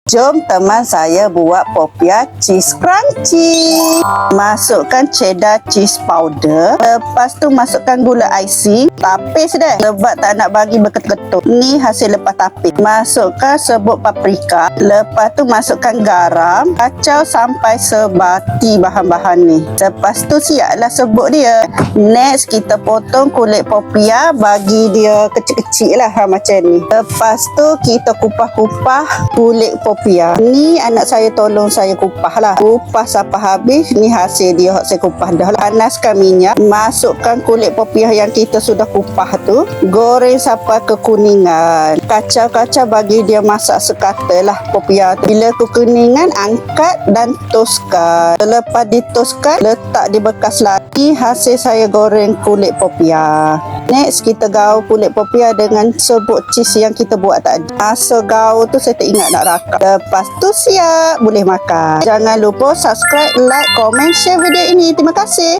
Jom teman saya buat popia cheese crunchy. Masukkan cheddar cheese powder. Lepas tu masukkan gula icing. Tapis dah. Sebab tak nak bagi berketul-ketul. Ni hasil lepas tapis. Masukkan serbuk paprika. Lepas tu masukkan garam. Kacau sampai sebati bahan-bahan ni. Lepas tu siaplah serbuk dia. Next kita potong kulit popia. Bagi dia kecil-kecil lah macam ni. Lepas tu kita kupas-kupas kulit popia. Ni anak saya tolong saya kupas lah. Kupas sampai habis. Ni hasil dia saya kupas dah lah. Panaskan minyak. Masukkan kulit popia yang kita sudah kupas tu. Goreng sampai kekuningan. Kacau-kacau bagi dia masak sekata lah popia tu. Bila kekuningan, angkat dan toskan. Lepas ditoskan, letak di bekas lagi. Hasil saya goreng kulit popia. Next kita gaul kulit popia dengan serbuk cheese yang kita buat tadi. Masa gaul tu saya tak ingat nak rakap. Lepas tu siap boleh makan. Jangan lupa subscribe, like, komen, share video ini. Terima kasih.